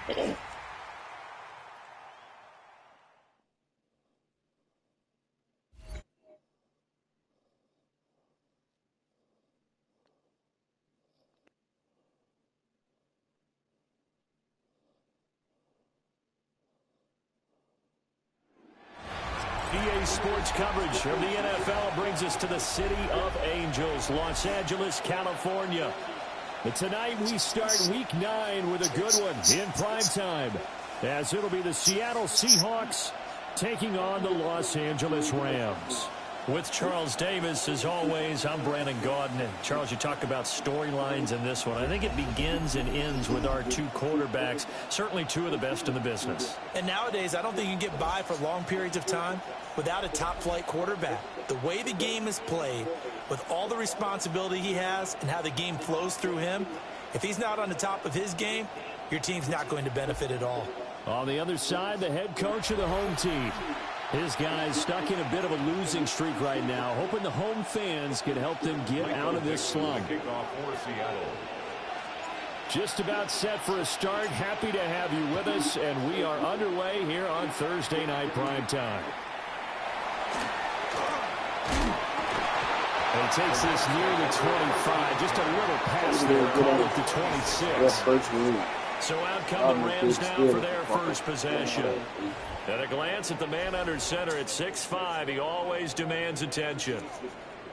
EA Sports coverage of the NFL brings us to the City of Angels, Los Angeles, California. And tonight we start Week 9 with a good one in primetime, as it'll be the Seattle Seahawks taking on the Los Angeles Rams. With Charles Davis, as always, I'm Brandon Gaudin. And Charles, you talk about storylines in this one. I think it begins and ends with our two quarterbacks, certainly two of the best in the business. And nowadays, I don't think you can get by for long periods of time without a top-flight quarterback. The way the game is played, with all the responsibility he has and how the game flows through him, if he's not on the top of his game, your team's not going to benefit at all. On the other side, the head coach of the home team. His guys stuck in a bit of a losing streak right now, hoping the home fans can help them get out of this slump. Just about set for a start. Happy to have you with us, and we are underway here on Thursday Night PrimeTime. And he takes this near the 25. Just a little pass there, call it the 26. So out come the Rams now for their first possession. At a glance at the man under center at 6'5", he always demands attention.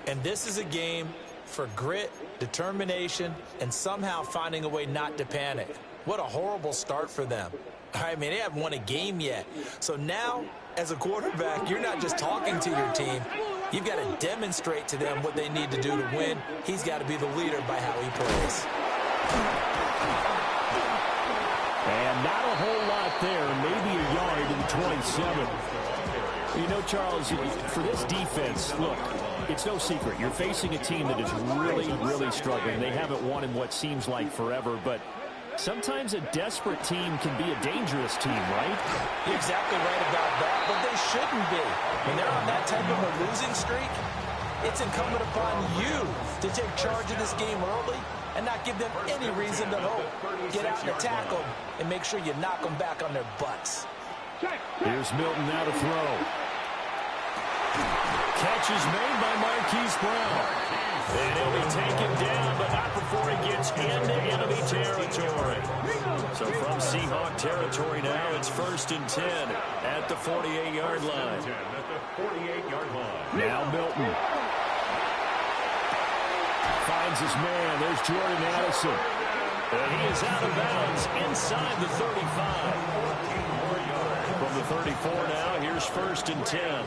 And this is a game for grit, determination, and somehow finding a way not to panic. What a horrible start for them. I mean, they haven't won a game yet. So now, as a quarterback, you're not just talking to your team. You've got to demonstrate to them what they need to do to win. He's got to be the leader by how he plays. And not a whole lot there, maybe a yard in 27. You know, Charles, for this defense, look, it's no secret. You're facing a team that is really, really struggling. They haven't won in what seems like forever, but sometimes a desperate team can be a dangerous team, right? You're exactly right about that, but they shouldn't be. When they're on that type of a losing streak, it's incumbent upon you to take charge of this game early and not give them any reason to hope. Get out and attack them and make sure you knock them back on their butts. Here's Milton now to throw. Catch is made by Marquise Brown. And he'll be taken down, but not before he gets into enemy territory. So from Seahawk territory now, it's 1st and 10 at the 48-yard line. Now Milton finds his man. There's Jordan Addison. And he is out of bounds inside the 35. From the 34 now, here's 1st and 10.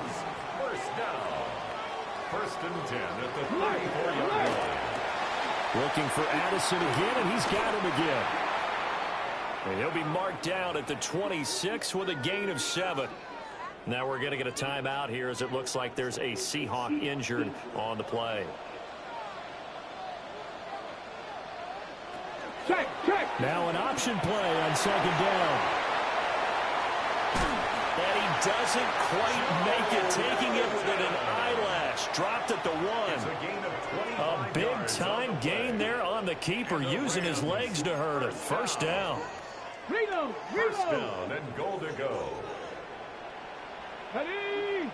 First and 10 at the 34-yard line. Looking for Addison again, and he's got him again. And he'll be marked down at the 26 with a gain of 7. Now we're going to get a timeout here, as it looks like there's a Seahawk injured on the play. Check. Now an option play on 2nd down. And he doesn't quite make it, taking it with an eyelash. Dropped at the 1. A big-time gain there on the keeper, using his legs to hurt him. 1st down. First down and goal to go. Ready.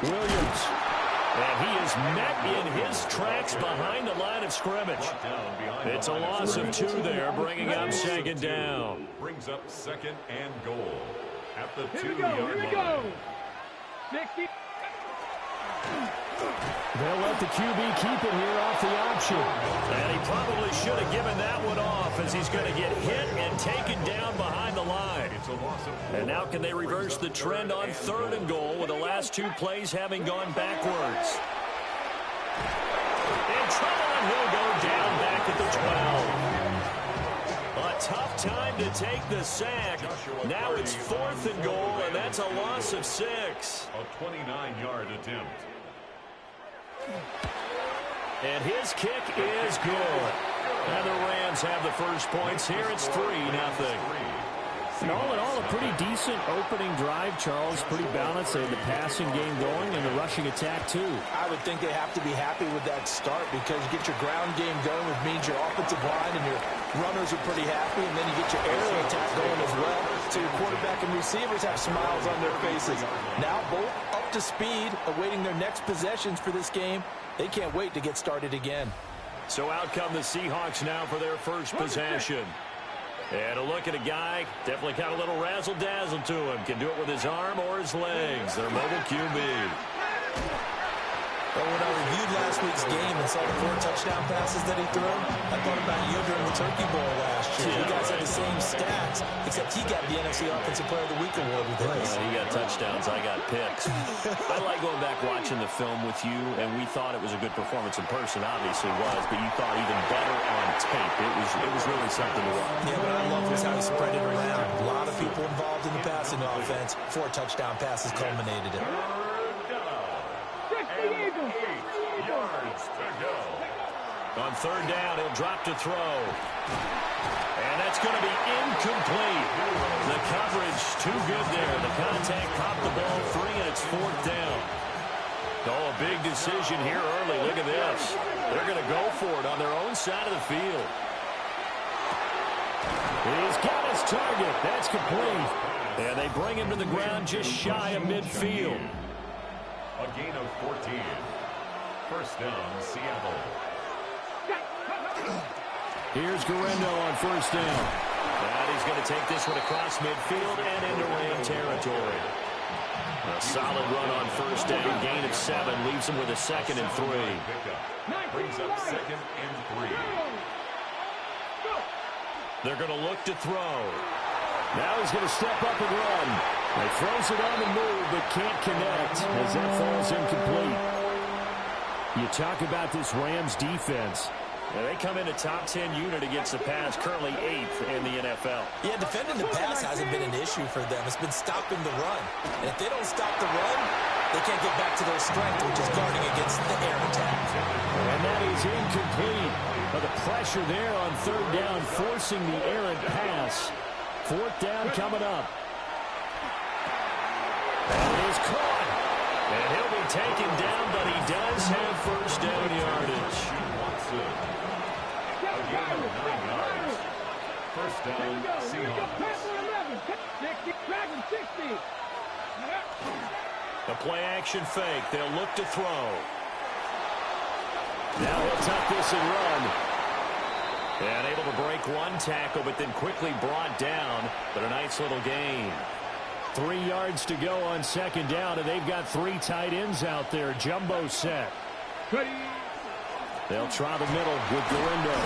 Williams. And he is met in his tracks behind the line of scrimmage. It's a loss of 2 there, bringing up 2nd down. Brings up 2nd and goal at the 2-yard line. Here we go. 60. They'll let the QB keep it here off the option. And he probably should have given that one off, as he's going to get hit and taken down behind the line. And now can they reverse the trend on 3rd and goal, with the last 2 plays having gone backwards? In trouble, and he'll go down back at the 12. A tough time to take the sack. Now it's 4th and goal, and that's a loss of 6. A 29-yard attempt. And his kick is good. And the Rams have the first points here. It's 3-0. And all in all, a pretty decent opening drive, Charles. Pretty balanced. They had the passing game going and the rushing attack, too. I would think they have to be happy with that start because you get your ground game going, which means your offensive line and your runners are pretty happy, and then you get your aerial attack going as well. So your quarterback and receivers have smiles on their faces. Now both up to speed, awaiting their next possessions for this game. They can't wait to get started again. So out come the Seahawks now for their first possession. And a look at a guy, definitely got a little razzle-dazzle to him. Can do it with his arm or his legs. Their mobile QB. Well, when I reviewed last week's game and saw the 4 touchdown passes that he threw, I thought about you during the Turkey Bowl last year. You guys had the same stats, except he got the NFC Offensive Player of the Week award with his. He got touchdowns, I got picks. I like going back watching the film with you, and we thought it was a good performance in person, obviously was, but you thought even better on tape. It was really something to watch. Yeah, what I love was how he spread it around. A lot of people involved in the passing offense. 4 touchdown passes culminated it. On third down, he'll drop to throw. And that's going to be incomplete. The coverage too good there. The contact popped the ball free, and it's 4th down. Oh, a big decision here early. Look at this. They're going to go for it on their own side of the field. He's got his target. That's complete. And they bring him to the ground just shy of midfield. A gain of 14. First down, Seattle. Here's Guerrero on first down. And he's going to take this one across midfield and into Ram territory. A solid run on first down. Gain of 7. Leaves him with a 2nd and 3. Brings up 2nd and 3. They're going to look to throw. Now he's going to step up and run. He throws it on the move, but can't connect as that falls incomplete. You talk about this Rams defense. Now they come in a top 10 unit against the pass, currently 8th in the NFL. Yeah, defending the pass hasn't been an issue for them. It's been stopping the run. And if they don't stop the run, they can't get back to their strength, which is guarding against the air attack. And that is incomplete. But the pressure there on third down, forcing the errant pass. 4th down coming up. And it is caught. And he'll be taken down, but he does have first down yardage. A gain of 9 yards. First down, Seahawks. The play action fake. They'll look to throw. Now he'll tuck this and run. And able to break one tackle, but then quickly brought down. But a nice little gain. 3 yards to go on second down, and they've got 3 tight ends out there. Jumbo set. They'll try the middle with Guerrero.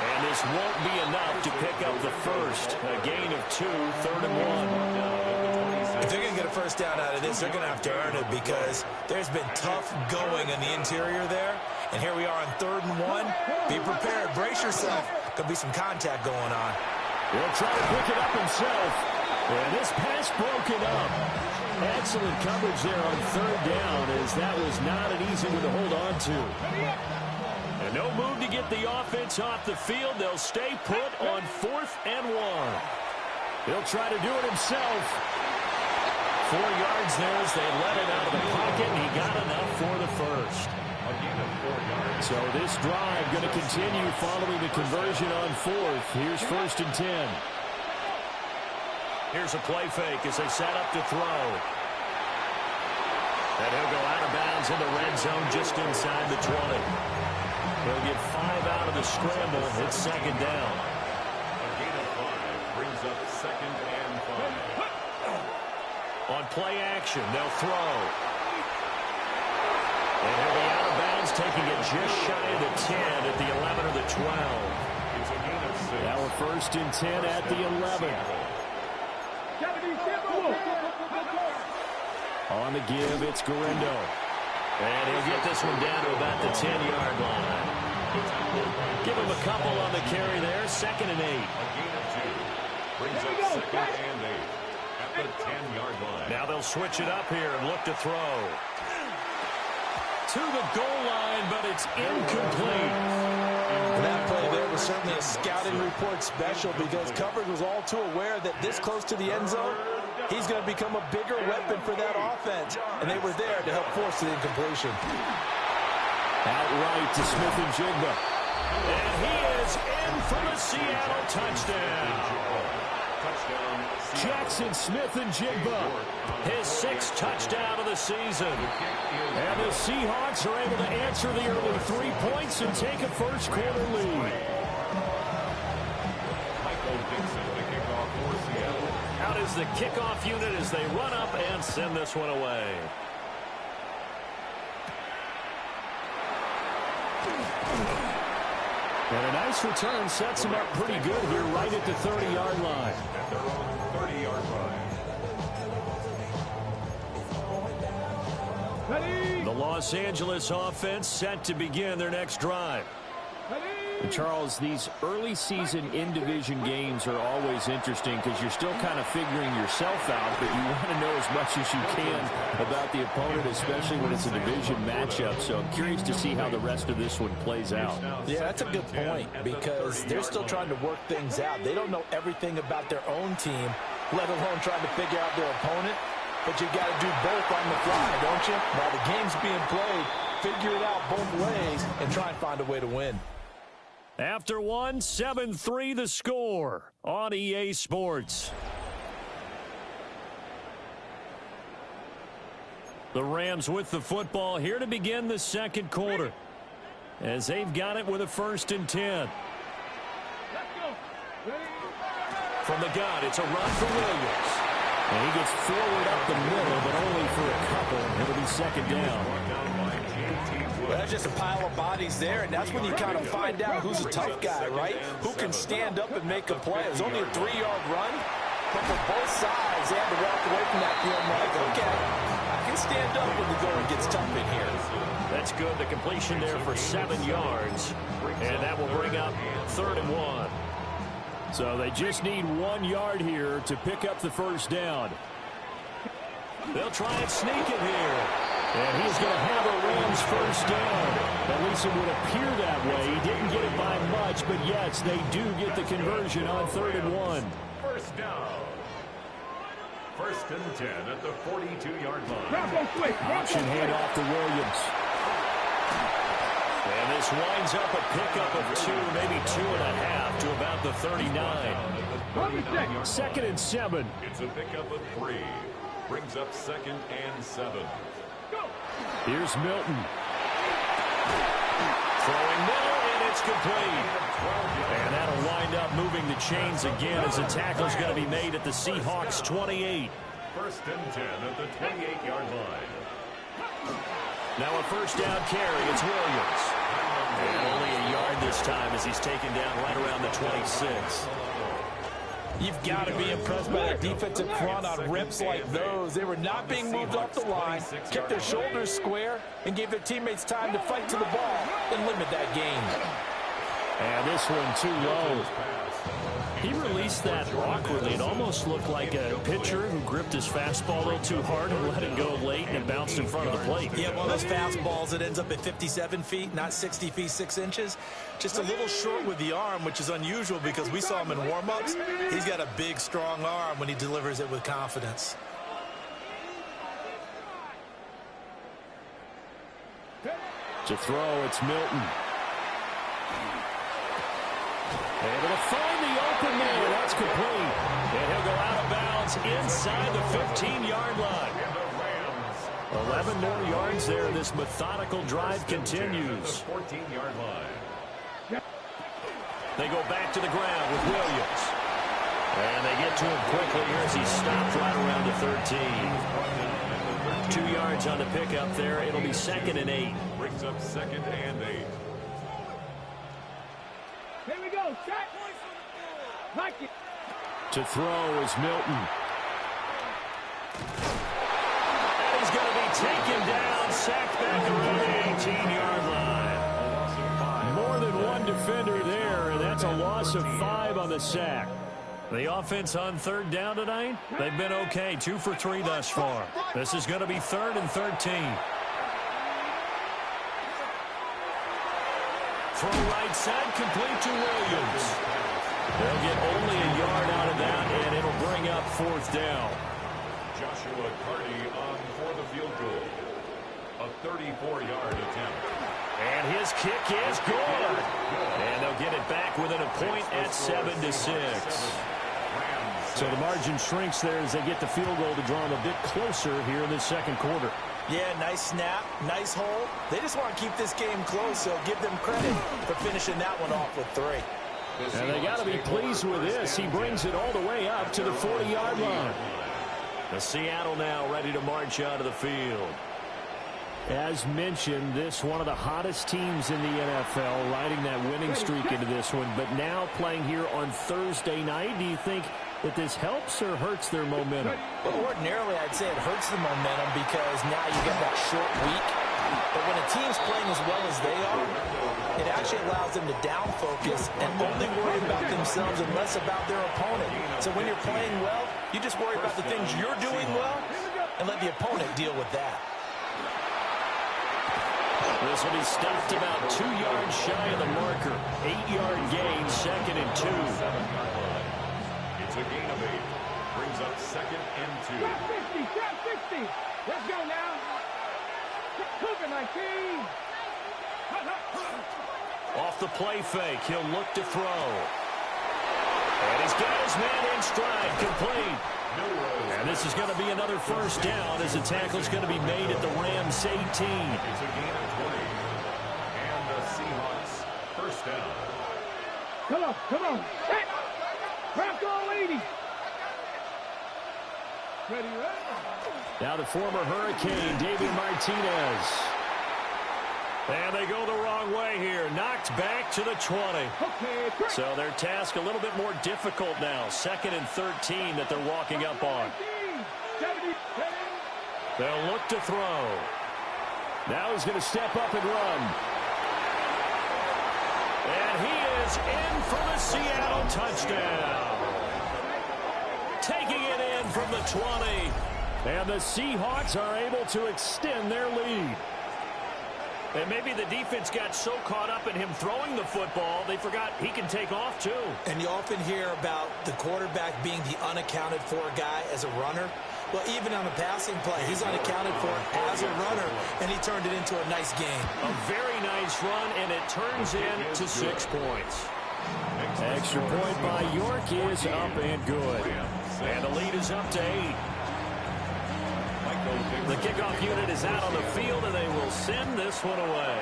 And this won't be enough to pick up the first. A gain of 2, 3rd and 1. If they're going to get a first down out of this, they're going to have to earn it because there's been tough going in the interior there. And here we are on 3rd and 1. Be prepared. Brace yourself. Could be some contact going on. He'll try to pick it up himself. And this pass broken up. Excellent coverage there on 3rd down, as that was not an easy one to hold on to. And no move to get the offense off the field. They'll stay put on 4th and 1. He'll try to do it himself. 4 yards there as they let it out of the pocket, and he got enough for the first. A gain of 4 yards. So this drive going to continue following the conversion on 4th. Here's 1st and 10. Here's a play fake as they set up to throw. And he'll go out of bounds in the red zone just inside the 20. He'll get 5 out of the scramble. It's 2nd down. A gain of 5 brings up 2nd and 5. On play action, they'll throw. And he'll be out of bounds, taking it just shy of the 10 at the 11 or the 12. It's a gain of 6. Now we're 1st and 10 at the 11. On the give, it's Guerrero. And he'll get this one down to about the 10-yard line. Give him a couple on the carry there. 2nd and 8. A gain of 2 brings up 2nd and 8 at the 10-yard line. Now they'll switch it up here and look to throw. To the goal line, but it's incomplete. That play there was certainly a scouting report special because coverage was all too aware that this close to the end zone, he's going to become a bigger weapon for that offense. And they were there to help force the incompletion. Outright to Smith-Njigba. And he is in for the Seattle touchdown. Jackson Smith-Njigba, his 6th touchdown of the season. And the Seahawks are able to answer the early 3 points and take a first-quarter lead. Out is the kickoff unit as they run up and send this one away. And a nice return sets him up pretty good here right at the 30-yard line. At their own 30-yard line. The Los Angeles offense set to begin their next drive. And Charles, these early season in-division games are always interesting because you're still kind of figuring yourself out, but you want to know as much as you can about the opponent, especially when it's a division matchup. So I'm curious to see how the rest of this one plays out. Yeah, that's a good point because they're still trying to work things out. They don't know everything about their own team, let alone trying to figure out their opponent. But you got to do both on the fly, don't you? While the game's being played, figure it out both ways and try and find a way to win. After one, 7-3 the score on EA Sports. The Rams with the football here to begin the second quarter as they've got it with a 1st and 10. From the gun, it's a run for Williams. And he gets forward up the middle, but only for a couple. It'll be 2nd down. Well, there's just a pile of bodies there, and that's when you kind of find out who's a tough guy, right? Who can stand up and make a play. It was only a 3-yard run, but for both sides, they had to walk away from that field like, okay, I can stand up when the going gets tough in here. That's good. The completion there for 7 yards, and that will bring up 3rd and 1. So they just need 1 yard here to pick up the 1st down. They'll try and sneak it here. And he's going to have a Rams 1st down. At least it would appear that way. He didn't get it by much, but yes, they do get the conversion on 3rd and 1. 1st down. 1st and 10 at the 42-yard line. Option handoff to Williams. And this winds up a pickup of 2, maybe 2.5 to about the 39. 2nd and 7. It's a pickup of 3. Brings up 2nd and 7. Here's Milton. Throwing middle, and it's complete. And that'll wind up moving the chains again as the tackle's going to be made at the Seahawks 28. 1st and 10 at the 28-yard line. Now a 1st down carry. It's Williams. And only a yard this time as he's taken down right around the 26. You've got to be impressed by that defensive front on rips like those. They were not being moved off the line, kept their shoulders square, and gave their teammates time to fight to the ball and limit that gain. And this one too low. He released that awkwardly. It almost looked like a pitcher who gripped his fastball a little too hard and let it go late, and it bounced in front of the plate. Yeah, one of those fastballs that ends up at 57 feet, not 60 feet, 6 inches. Just a little short with the arm, which is unusual because we saw him in warm-ups. He's got a big, strong arm when he delivers it with confidence. To throw, it's Milton. Able to find the open man. That's complete. And he'll go out of bounds inside the 15-yard line. 11 more yards there. This methodical drive continues. 14-yard line. They go back to the ground with Williams. And they get to him quickly here as he stopped right around the 13. 2 yards on the pickup there. It'll be 2nd and 8. Brings up 2nd and 8. Here we go. Shot. Like it. To throw is Milton. And he's going to be taken down, sacked back around the 18-yard line. More than one defender there, and that's a loss of 5 on the sack. The offense on 3rd down tonight, they've been okay. 2 for 3 thus far. This is going to be 3rd and 13. Throw right side, complete to Williams. They'll get only a yard out of that, and it'll bring up fourth down. Joshua Carty on for the field goal. A 34-yard attempt. And his kick is good. And they'll get it back within a point at 7-6. So the margin shrinks there as they get the field goal to draw them a bit closer here in the second quarter. Yeah, nice snap, nice hole. They just want to keep this game close, so give them credit for finishing that one off with 3. And they got to be pleased with this. He brings it all the way up to the 40-yard line. The Seattle now ready to march out of the field. As mentioned, this one of the hottest teams in the NFL, riding that winning streak into this one. But now playing here on Thursday night, do you think that this helps or hurts their momentum? Well, ordinarily, I'd say it hurts the momentum because now you get that short week. But when a team's playing as well as they are, it actually allows them to down focus and only worry about themselves and less about their opponent. So when you're playing well, you just worry about the things you're doing well and let the opponent deal with that. This will be stopped about 2 yards shy of the marker. 8-yard gain, 2nd and 2. It's a gain of 8. Brings up 2nd and 2. Trap 60. Let's go now. Cougar 19. Off the play fake, he'll look to throw. And he's got his man in stride, complete. And this is going to be another first down as the tackle's going to be made at the Rams 18. It's a gain of 20. And the Seahawks first down. Come on. Hey, crack all 80. Ready. Now the former Hurricane, David Martinez. And they go the wrong way here. Knocked back to the 20. Okay, So their task a little bit more difficult now. 2nd and 13 that they're walking up on. They'll look to throw. Now he's going to step up and run. And he is in for the Seattle touchdown. Taking it in from the 20. And the Seahawks are able to extend their lead. And maybe the defense got so caught up in him throwing the football, they forgot he can take off too. And you often hear about the quarterback being the unaccounted for guy as a runner. Well, even on a passing play, he's unaccounted for as a runner, and he turned it into a nice game. A very nice run, and it turns into 6 points. Extra point by York is up and good. And the lead is up to 8. The kickoff unit is out on the field, and they will send this one away.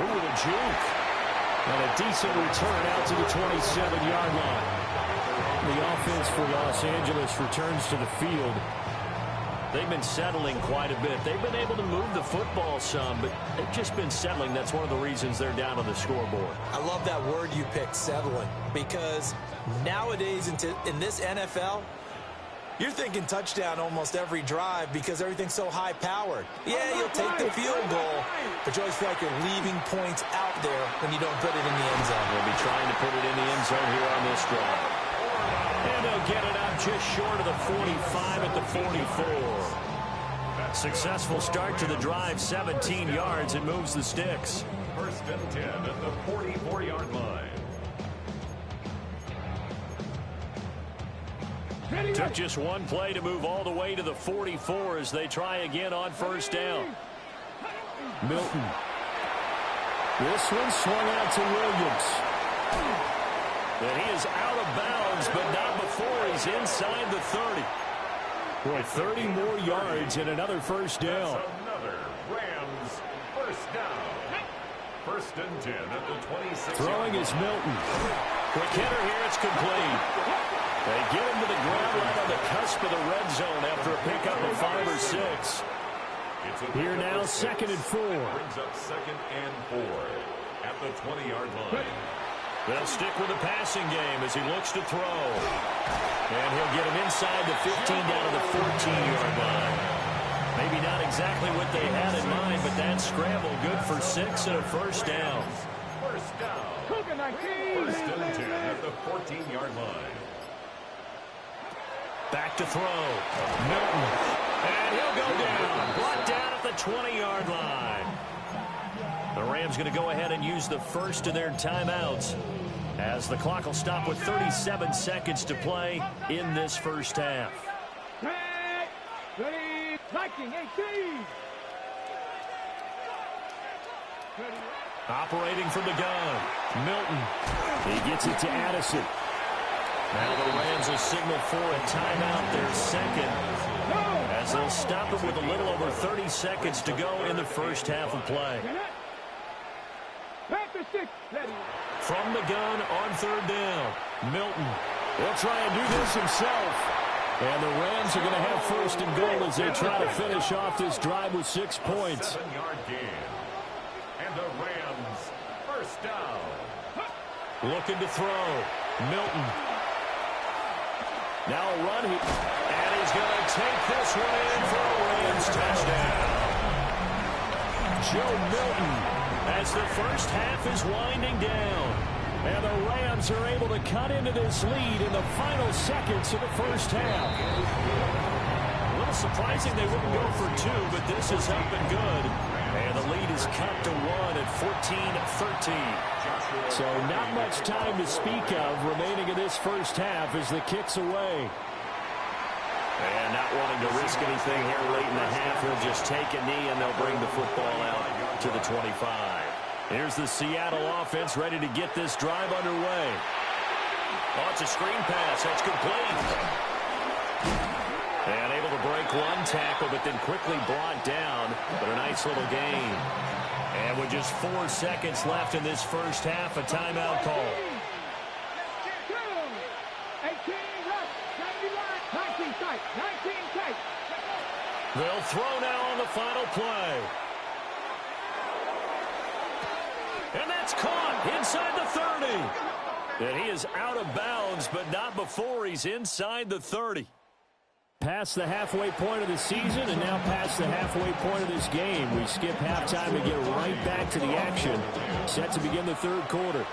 Ooh, the juke. And a decent return out to the 27-yard line. The offense for Los Angeles returns to the field. They've been settling quite a bit. They've been able to move the football some, but they've just been settling. That's one of the reasons they're down on the scoreboard. I love that word you picked, settling, because nowadays in this NFL, you're thinking touchdown almost every drive because everything's so high-powered. Yeah, you'll take the field goal, but you always feel like you're leaving points out there when you don't put it in the end zone. They'll be trying to put it in the end zone here on this drive. And they'll get it out just short of the 45 at the 44. Successful start to the drive, 17 yards. It moves the sticks. 1st and 10 at the 44-yard line. Took just one play to move all the way to the 44 as they try again on first down. Milton. This one swung out to Williams. And he is out of bounds, but not before he's inside the 30. Boy, 30 more yards and another first down. That's another Rams first down. 1st and 10 at the 26. Throwing is Milton. Quick hitter here, it's complete. They get him to the ground right on the cusp of the red zone after a pickup of 5 or 6. Here now, 2nd and 4. Brings up 2nd and 4 at the 20-yard line. They'll stick with the passing game as he looks to throw. And he'll get him inside the 15 down to the 14-yard line. Maybe not exactly what they had in mind, but that scramble good for 6 and a first down. First down. 1st and 10 at the 14-yard line. Back to throw. Milton. And he'll go down. Brought down at the 20-yard line. The Rams going to go ahead and use the first of their timeouts, as the clock will stop with 37 seconds to play in this first half. Operating from the gun, Milton. He gets it to Addison. Now the Rams will signal for a timeout, their second, as they'll stop it with a little over 30 seconds to go in the first half of play. From the gun on third down, Milton. He'll try and do this himself. And the Rams are going to have first and goal as they try to finish off this drive with 6 points. 7-yard gain. And the Rams first down. Looking to throw. Milton. Now a run. And he's going to take this one in for a Rams touchdown. Joe Milton, as the first half is winding down. And the Rams are able to cut into this lead in the final seconds of the first half. A little surprising they wouldn't go for 2, but this is up and good. And the lead is cut to 1 at 14-13. So not much time to speak of remaining in this first half as the kick's away. And not wanting to risk anything here late in the half, he'll just take a knee and they'll bring the football out to the 25. Here's the Seattle offense ready to get this drive underway. Oh, it's a screen pass. That's complete. And able to break one tackle, but then quickly brought down. But a nice little gain. And with just 4 seconds left in this first half, a timeout call. They'll throw now on the final play. And that's caught inside the 30. And he is out of bounds, but not before he's inside the 30. Past the halfway point of the season and now past the halfway point of this game. We skip halftime to get right back to the action. Set to begin the third quarter.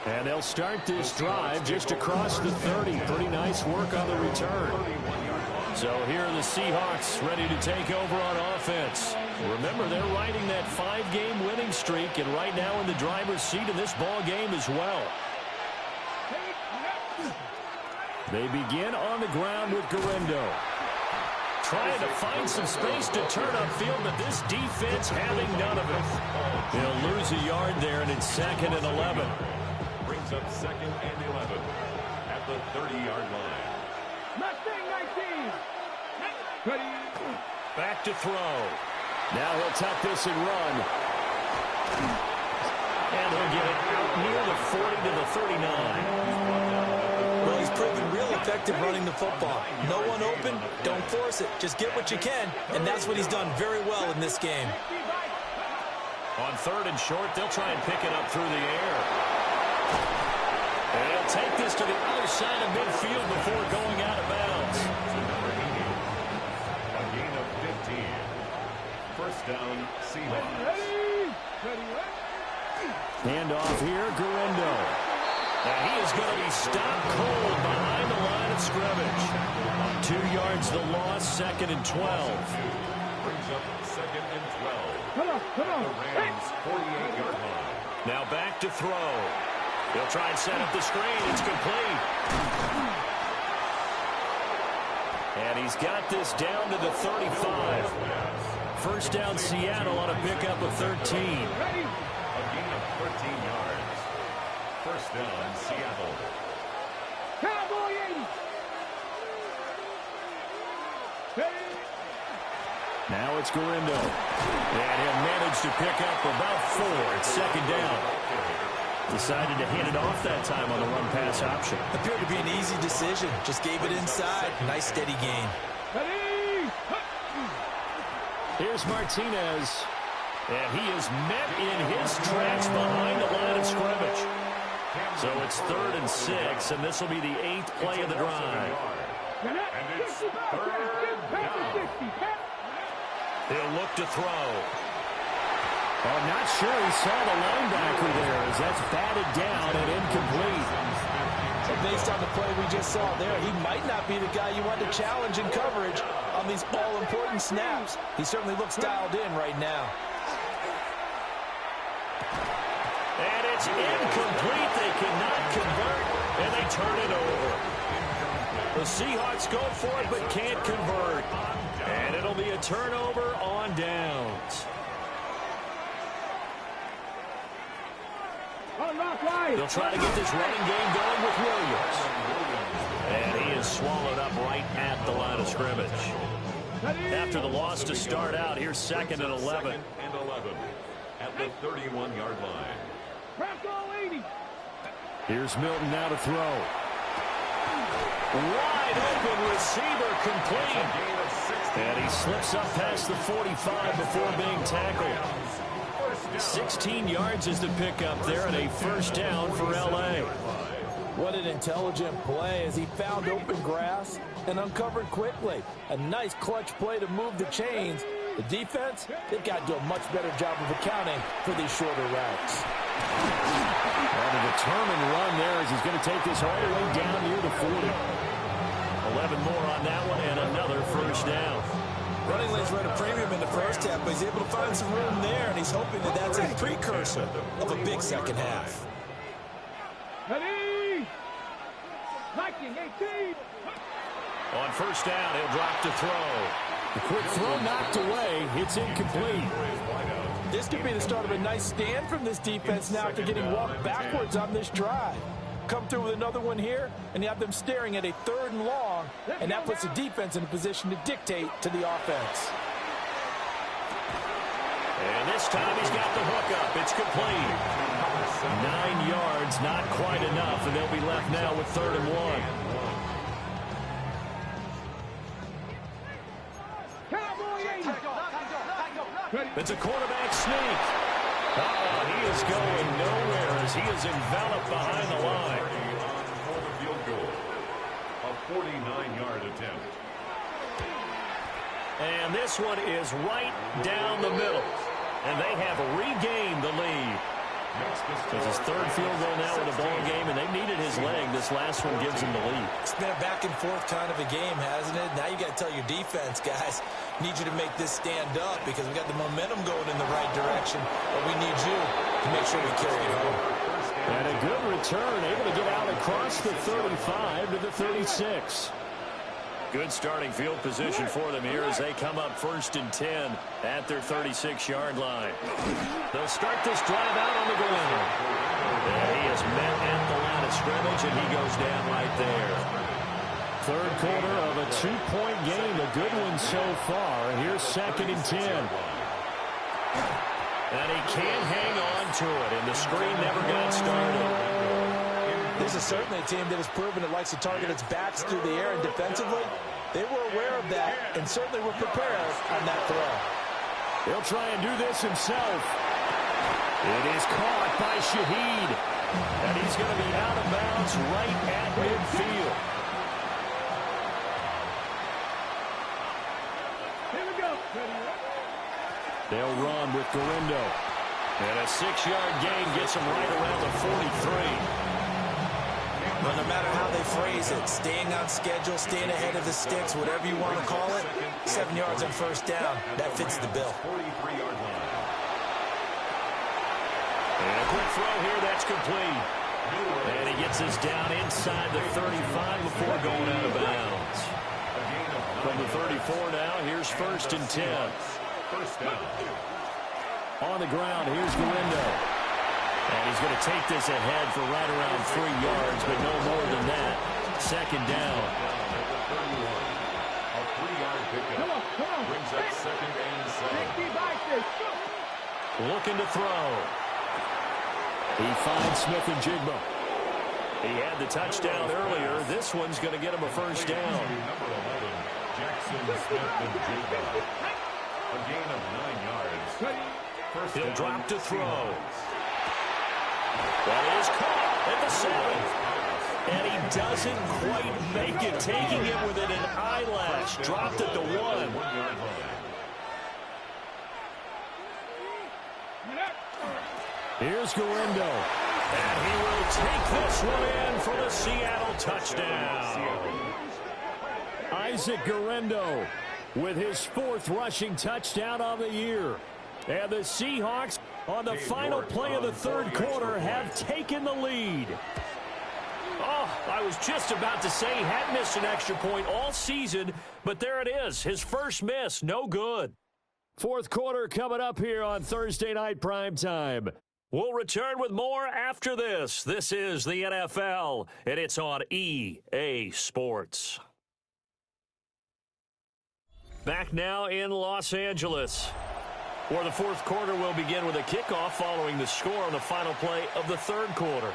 And they'll start this drive just across the 30. Pretty nice work on the return. So here are the Seahawks ready to take over on offense. Remember, they're riding that 5-game winning streak, and right now in the driver's seat in this ball game as well. They begin on the ground with Guerrero. Trying to find some space to turn upfield, but this defense having none of it. They'll lose a yard there, and it's 2nd and 11. Brings up 2nd and 11 at the 30-yard line. Back to throw. Now he'll tuck this and run. And he'll get it out near the 40 to the 39. Well, he's proven real effective running the football. No one open, don't force it. Just get what you can, and that's what he's done very well in this game. On 3rd and short, they'll try and pick it up through the air. And he'll take this to the other side of midfield before going out of bounds. A gain of 15. First down, Seahawks. Handoff here, Guerrero. Now he is going to be stopped cold behind the line of scrimmage. 2 yards the loss, 2nd and 12. Brings up 2nd and 12. Come on. The Rams' 48-yard line. Now back to throw. He'll try and set up the screen. It's complete. And he's got this down to the 35. First down Seattle on a pickup of 13. A gain of 13 yards. First down, Seattle. Cowboy 80. Now it's Guerrero. And he'll manage to pick up about 4. It's 2nd down. Decided to hand it off that time on the run-pass option. Appeared to be an easy decision. Just gave it inside. Nice steady gain. Here's Martinez. And he is met in his tracks behind the line of scrimmage. So it's 3rd and 6, and this will be the 8th play of the drive. And it's 3rd down. He'll look to throw. I'm not sure he saw the linebacker there as that's batted down and incomplete. But based on the play we just saw there, he might not be the guy you want to challenge in coverage on these all-important snaps. He certainly looks dialed in right now. And it's incomplete. They cannot convert, and they turn it over. The Seahawks go for it, but can't convert. And it'll be a turnover on downs. They'll try to get this running game going with Williams. And he is swallowed up right at the line of scrimmage. After the loss to start out, here's 2nd and 11. 2nd and 11 at the 31-yard line. Here's Milton now to throw. Wide open receiver complete. And he slips up past the 45 before being tackled. 16 yards is the pickup there, and a first down for L.A. What an intelligent play as he found open grass and uncovered quickly. A nice clutch play to move the chains. The defense, they've got to do a much better job of accounting for these shorter routes. And a determined run there as he's going to take this all the way down near the 40. 11 more on that one and another first down. Running lanes run a premium in the first half, but he's able to find some room there, and he's hoping that that's a precursor of a big second half. Ready? 19-18. On first down, he'll drop to throw. The quick throw knocked away. It's incomplete. This could be the start of a nice stand from this defense now after getting walked backwards on this drive. Come through with another one here, and you have them staring at a 3rd and long, and that puts the defense in a position to dictate to the offense. And this time he's got the hook up. It's complete. 9 yards, not quite enough, and they'll be left now with 3rd and 1. It's a quarterback sneak. He is going nowhere as he is enveloped behind the line. For the field goal, a 49-yard attempt. And this one is right down the middle. And they have regained the lead. It's his 3rd field goal now in the ball game, and they needed his leg. This last one gives him the lead. It's been a back-and-forth kind of a game, hasn't it? Now you got to tell your defense, guys, need you to make this stand up because we got the momentum going in the right direction, but we need you to make sure we carry it home. And a good return, able to get out across the 35 to the 36. Good starting field position for them here as they come up 1st and 10 at their 36-yard line. They'll start this drive out on the ground. And he is met at the line of scrimmage, and he goes down right there. 3rd quarter of a 2-point game, a good one so far. Here's 2nd and 10. And he can't hang on to it, and the screen never got started. This is certainly a team that has proven it likes to target its backs through the air, and defensively, they were aware of that and certainly were prepared on that throw. He'll try and do this himself. It is caught by Shaheed, and he's going to be out of bounds right at midfield. Here we go. They'll run with Gorindo. And a 6-yard gain gets him right around the 43. But no matter how they phrase it, staying on schedule, staying ahead of the sticks, whatever you want to call it, 7 yards on first down, that fits the bill. 43-yard line. And a quick throw here, that's complete. And he gets us down inside the 35 before going out of bounds. From the 34 now, here's 1st and 10. First down. On the ground, here's Gorindo. And he's going to take this ahead for right around 3 yards, but no more than that. 2nd down. A 3-yard pickup. Brings up 2nd and 7. Looking to throw. He finds Smith and Jigba. He had the touchdown earlier. This one's going to get him a first down. Number 11, Jackson Smith and Jigba. A gain of 9 yards. First He'll down, drop to throw. Seahawks. That is caught at the 7. And he doesn't quite make it, taking it within an eyelash. Dropped at the 1. 1-yard line. Here's Gorindo. And he will take this one in for the Seattle touchdown. Isaac Guerrero with his 4th rushing touchdown of the year. And the Seahawks, on the final play of the 3rd quarter, have taken the lead. Oh, I was just about to say he hadn't missed an extra point all season, but there it is. His first miss, no good. 4th quarter coming up here on Thursday Night PrimeTime. We'll return with more after this. This is the NFL, and it's on EA Sports. Back now in Los Angeles, where the 4th quarter will begin with a kickoff following the score on the final play of the 3rd quarter.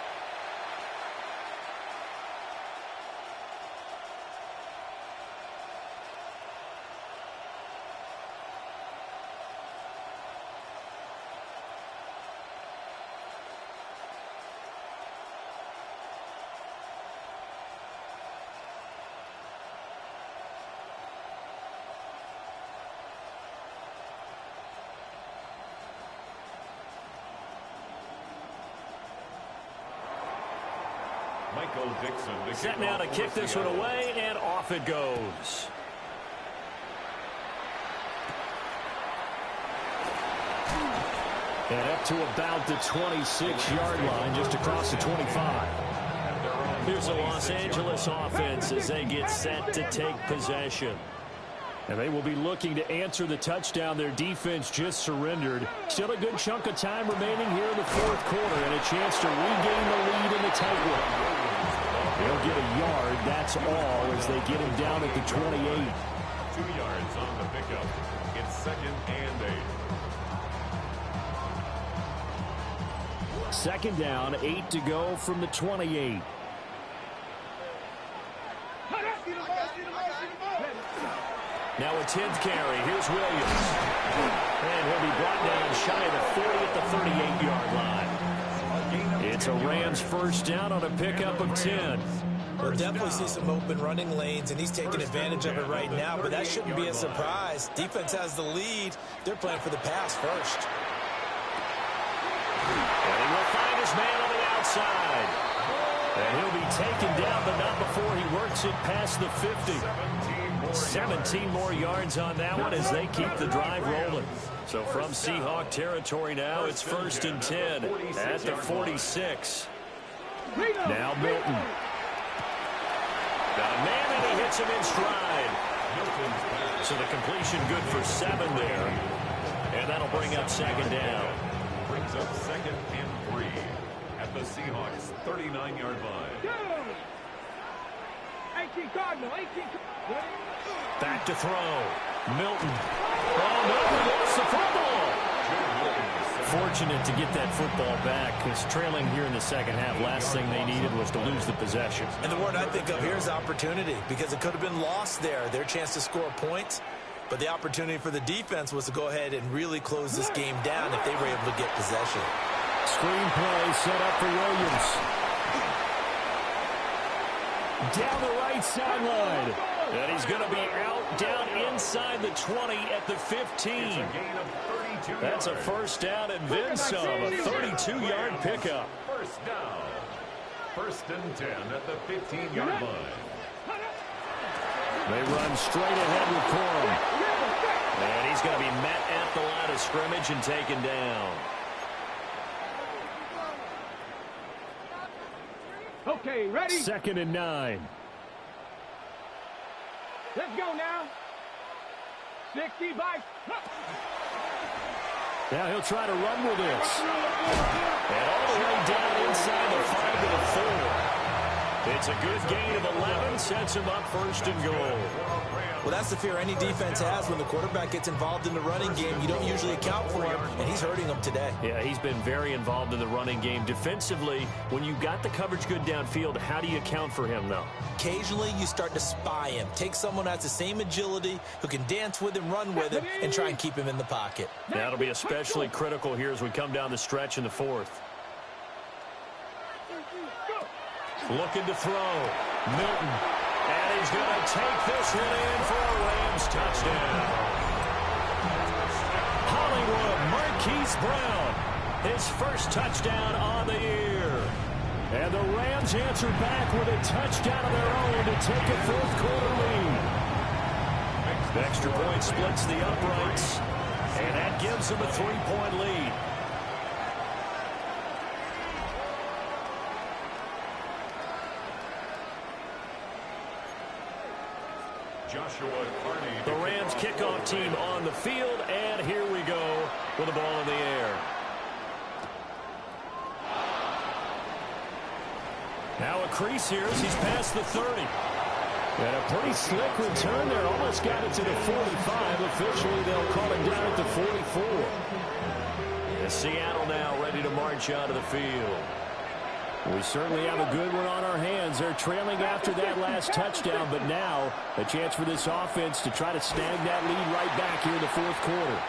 Set now to kick this one away, and off it goes. And up to about the 26-yard line, just across the 25. Here's the Los Angeles offense as they get set to take possession. And they will be looking to answer the touchdown their defense just surrendered. Still a good chunk of time remaining here in the 4th quarter, and a chance to regain the lead in the tightrope. They'll get a yard, that's all, as they get him down at the 28. 2 yards on the pickup. It's 2nd and 8. 2nd down, 8 to go from the 28. Now a 10th carry. Here's Williams. And he'll be brought down shy of the 40 at the 38-yard line. It's a Rams first down on a pickup of 10. We'll definitely see some open running lanes, and he's taking advantage of it right now, but that shouldn't be a surprise. Defense has the lead. They're playing for the pass first. And he will find his man on the outside. And he'll be taken down, but not before he works it past the 50. 17 more yards on that one as they keep the drive rolling. So from Seahawk territory now, it's 1st and 10 at the 46. Now Milton. Got a man, and he hits him in stride. So the completion good for 7 there. And that'll bring up 2nd down. Brings up 2nd and 3 at the Seahawks 39-yard line. 18 Cardinal, 18. Back to throw. Milton. Oh, Milton lost the football. Fortunate to get that football back, because trailing here in the 2nd half, last thing they needed was to lose the possession. And the word I think of here is opportunity, because it could have been lost there. Their chance to score points, but the opportunity for the defense was to go ahead and really close this game down if they were able to get possession. Screen play set up for Williams. Down the right sideline. And he's going to be out down inside the 20 at the 15. That's a first down and then some. A 32-yard pickup. First down. 1st and 10 at the 15-yard line. They run straight ahead with Corum. And he's going to be met at the line of scrimmage and taken down. Okay, ready? 2nd and 9. Let's go now. 60 by. Now he'll try to run with this. And all the way down inside the 5 to the 4. It's a good gain of 11. Sets him up 1st and goal. Well, that's the fear any defense has when the quarterback gets involved in the running game. You don't usually account for him, and he's hurting them today. Yeah, he's been very involved in the running game. Defensively, when you got the coverage good downfield, how do you account for him, though? Occasionally, you start to spy him. Take someone who has the same agility, who can dance with him, run with him, and try and keep him in the pocket. That'll be especially critical here as we come down the stretch in the 4th. Looking to throw. Milton. And he's going to take this one in for a Rams touchdown. Hollywood Marquise Brown, his first touchdown on the year. And the Rams answer back with a touchdown of their own to take a fourth-quarter lead. The extra point splits the uprights, and that gives them a 3-point lead. The Rams kickoff team on the field, and here we go with the ball in the air. Now a crease here as he's past the 30. And a pretty slick return there. Almost got it to the 45. Officially, they'll call it down at the 44. And Seattle now ready to march out of the field. We certainly have a good one on our hands. They're trailing after that last touchdown, but now a chance for this offense to try to snag that lead right back here in the fourth quarter.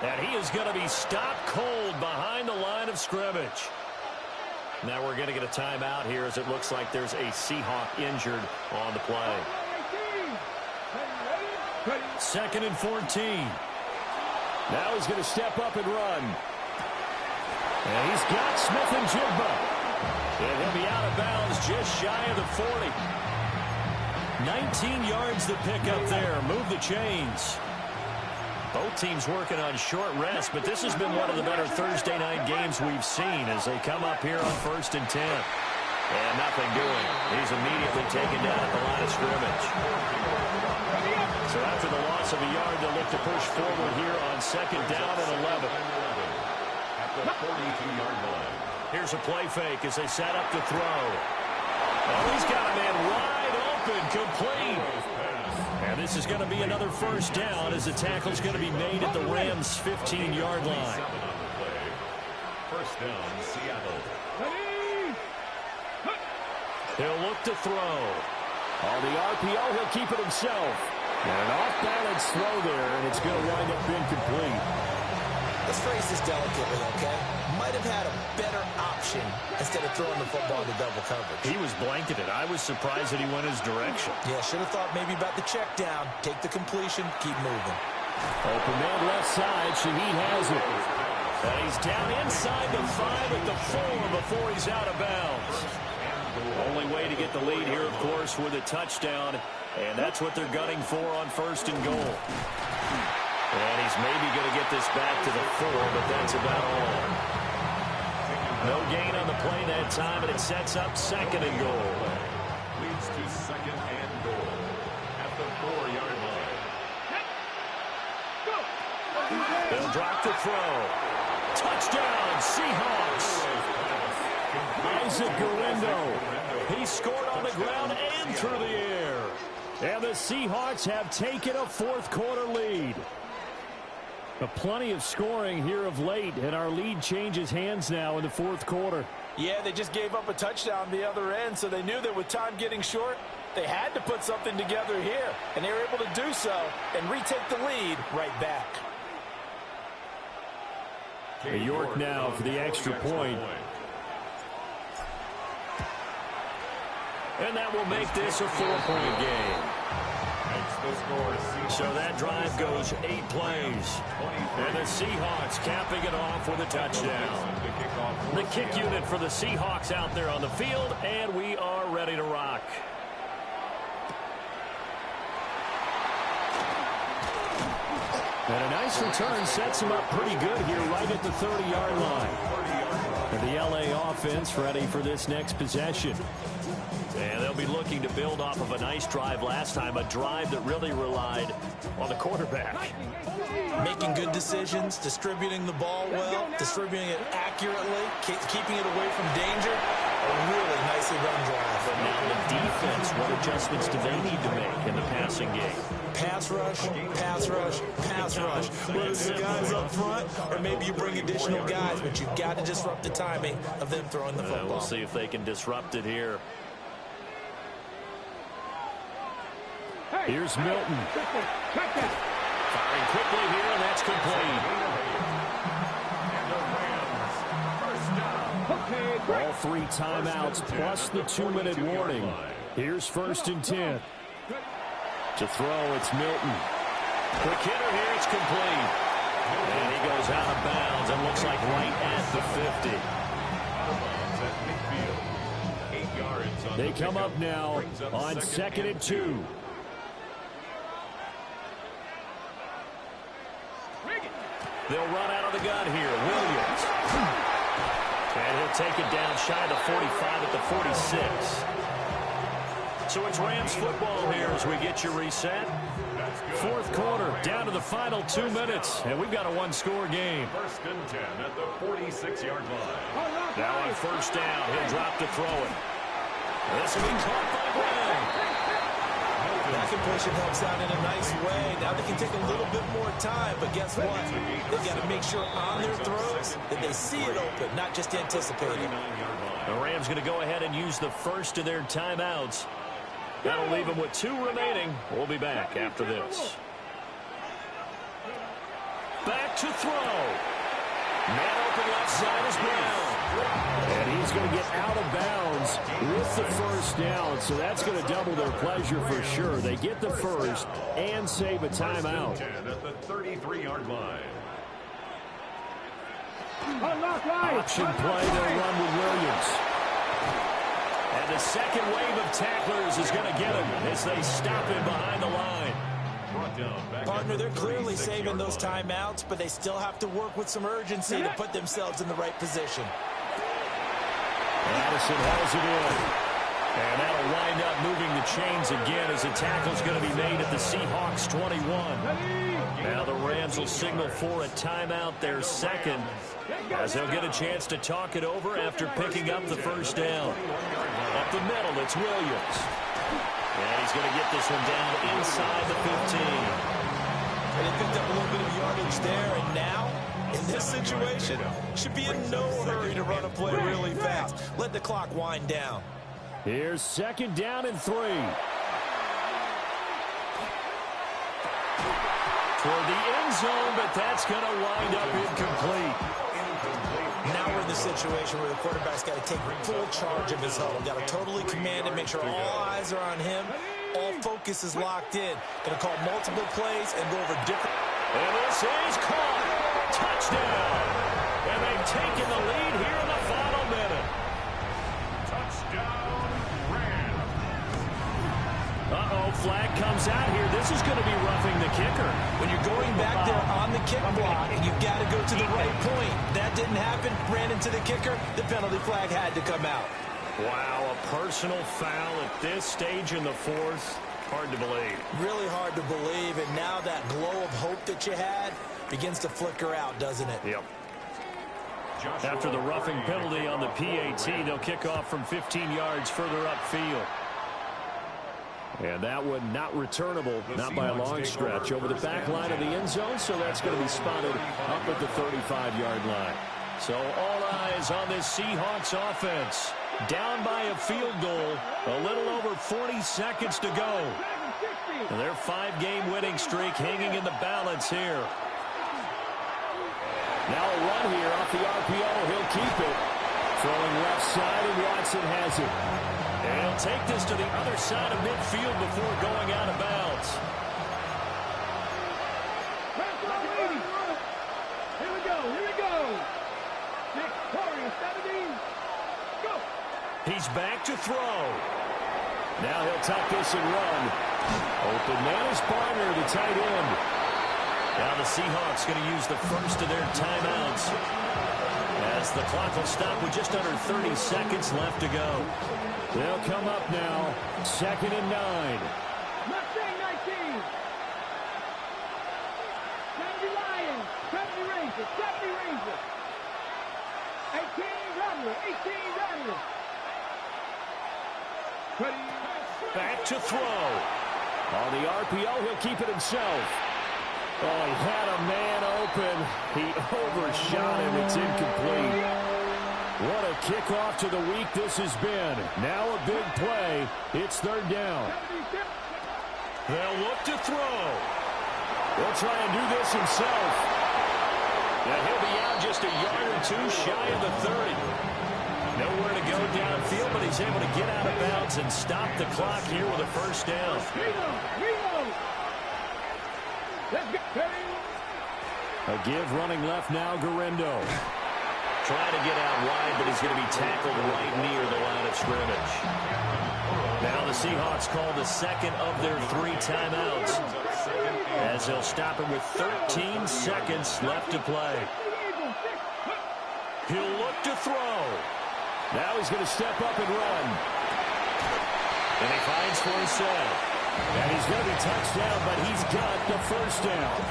And he is going to be stopped cold behind the line of scrimmage. Now we're going to get a timeout here as it looks like there's a Seahawk injured on the play. 2nd and 14. Now he's going to step up and run. And he's got Smith and Jigba. And he'll be out of bounds just shy of the 40. 19 yards the pickup there. Move the chains. Both teams working on short rest, but this has been one of the better Thursday night games we've seen as they come up here on 1st and 10. And nothing doing. He's immediately taken down at the line of scrimmage. So after the loss of a yard, they'll look to push forward here on 2nd down and 11. At the 42-yard line. Here's a play fake as they set up to throw. Oh, he's got a man wide open, complete. And this is going to be another 1st down as the tackle's going to be made at the Rams' 15-yard line. 1st down, Seattle. He'll look to throw. On the RPO, he'll keep it himself. And an off-balance throw there, and it's going to wind up incomplete. Let's phrase this delicately, okay? Might have had a better option instead of throwing the football into double coverage. He was blanketed. I was surprised that he went his direction. Yeah, should have thought maybe about the check down. Take the completion, keep moving. Open man left side. Shaheed has it. And he's down inside the 5 at the 4 before he's out of bounds. Only way to get the lead here, of course, with a touchdown. And that's what they're gunning for on 1st and goal. And he's maybe going to get this back to the 4, but that's about all. No gain on the play that time, and it sets up 2nd and goal. Leads to 2nd and goal at the 4-yard line. They'll drop the throw. Touchdown, Seahawks. Isaac Guerrero. He scored on the ground and through the air. And the Seahawks have taken a fourth-quarter lead. Plenty of scoring here of late, and our lead changes hands now in the fourth quarter. Yeah, they just gave up a touchdown the other end, so they knew that with time getting short, they had to put something together here, and they were able to do so and retake the lead right back. York now for the extra point. And that will make this a 4-point game. So that drive goes 8 plays. And the Seahawks capping it off with a touchdown. The kick unit for the Seahawks out there on the field, and we are ready to rock. And a nice return sets him up pretty good here right at the 30-yard line. And the LA offense ready for this next possession. And they'll be looking to build off of a nice drive last time, a drive that really relied on the quarterback. Making good decisions, distributing the ball well, distributing it accurately, keeping it away from danger. A really nicely run drive. But now the defense, what adjustments do they need to make in the passing game? Pass rush, pass rush, pass rush. Whether it's the guys up front or maybe you bring additional guys, but you've got to disrupt the timing of them throwing the football. We'll see if they can disrupt it here. Here's Milton. Firing quickly here, and that's complete. All 3 timeouts plus the 2-minute warning. Here's 1st and 10. To throw, it's Milton. Quick hitter here, it's complete. And he goes out of bounds and looks like right at the 50. They come up now on 2nd and 2. They'll run out of the gun here. Williams. And he'll take it down shy of the 45 at the 46. So it's Rams football here as we get you reset. Fourth quarter, down to the final 2 minutes, and we've got a one-score game. First and 10 at the 46-yard line. Now on first down, he'll drop to throw it. This will be caught by Brown. That completion helps out in a nice way. Now they can take a little bit more time, but guess what? They've got to make sure on their throws that they see it open, not just anticipate it. The Rams going to go ahead and use the first of their timeouts. That'll leave them with 2 remaining. We'll be back after this. Back to throw. Man open left side is Brown. And he's going to get out of bounds with the first down, so that's going to double their pleasure for sure. They get the first and save a timeout. 10 at the 33-yard line. Option play, they'll run with Williams. And the second wave of tacklers is going to get him as they stop him behind the line. Partner, they're clearly saving those timeouts, but they still have to work with some urgency to put themselves in the right position. Addison hauls it in. And that'll wind up moving the chains again as the tackle's going to be made at the Seahawks 21. Now the Rams will signal for a timeout, their second, as they'll get a chance to talk it over after picking up the first down. Up the middle, it's Williams. And he's going to get this one down inside the 15. And he picked up a little bit of yardage there, and now, in this situation, should be in no hurry to run a play really fast. Let the clock wind down. Here's 2nd down and 3. Toward the end zone, but that's going to wind up incomplete. Now we're in the situation where the quarterback's got to take full charge of his huddle. Got to totally command and make sure all eyes are on him. All focus is locked in. Going to call multiple plays and go over different. And this is caught. Touchdown. And they've taken the lead here in the final minute. Touchdown, Rams. Uh-oh, flag comes out here. This is going to be roughing the kicker. When you're going back there on the kick block and you've got to go to the right point, that didn't happen, ran into the kicker, the penalty flag had to come out. Wow, a personal foul at this stage in the fourth. Hard to believe. Really hard to believe, and now that glow of hope that you had begins to flicker out, doesn't it? Yep. After the roughing penalty on the PAT, they'll kick off from 15 yards further upfield. And that one not returnable, not by a long stretch, over the back line of the end zone, so that's going to be spotted up at the 35-yard line. So all eyes on this Seahawks offense. Down by a field goal, a little over 40 seconds to go. And their 5-game winning streak hanging in the balance here. Now a run here off the RPO. He'll keep it. Throwing left side, and Watson has it. And he'll take this to the other side of midfield before going out of bounds. Here we go. Victorious 17. Go. He's back to throw. Now he'll tuck this and run. Open man is Barner, the tight end. Now the Seahawks going to use the first of their timeouts, as the clock will stop with just under 30 seconds left to go. They'll come up now, 2nd and 9. Mustang 19. 70 Lions. 70 Rangers. 70 Rangers. 18 Rattler. 18 Rattler. Back to throw. On the RPO, he'll keep it himself. Oh, he had a man open. He overshot him. It's incomplete. What a kickoff to the week this has been. Now a big play. It's 3rd down. They'll look to throw. He'll try and do this himself. And he'll be out just a yard or two shy of the 30. Nowhere to go downfield, but he's able to get out of bounds and stop the clock here with a first down. A give running left now, Garendo. Trying to get out wide, but he's going to be tackled right near the line of scrimmage. Now the Seahawks call the second of their 3 timeouts, as they'll stop him with 13 seconds left to play. He'll look to throw. Now he's going to step up and run. And he finds for himself. And he's going to be touched down, but he's got the first down.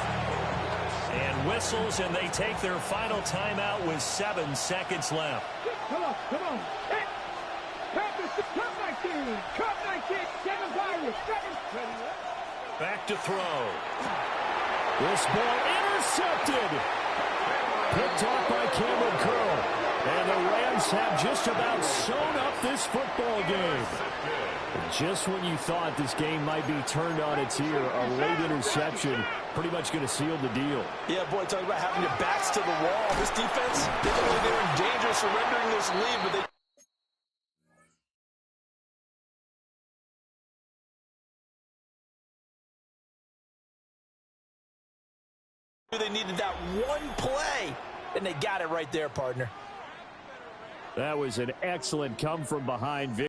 And whistles, and they take their final timeout with 7 seconds left. Come on. Cut 19. Cut 19. 7 Pirates. 7. Back to throw. This ball intercepted. Picked off by Cameron Curl. And the Rams have just about sewn up this football game. Just when you thought this game might be turned on its ear, a late interception pretty much going to seal the deal. Yeah, boy, talk about having your backs to the wall. This defense, they look like they're in danger of surrendering this lead, but they needed that one play, and they got it right there, partner. That was an excellent come-from-behind victory.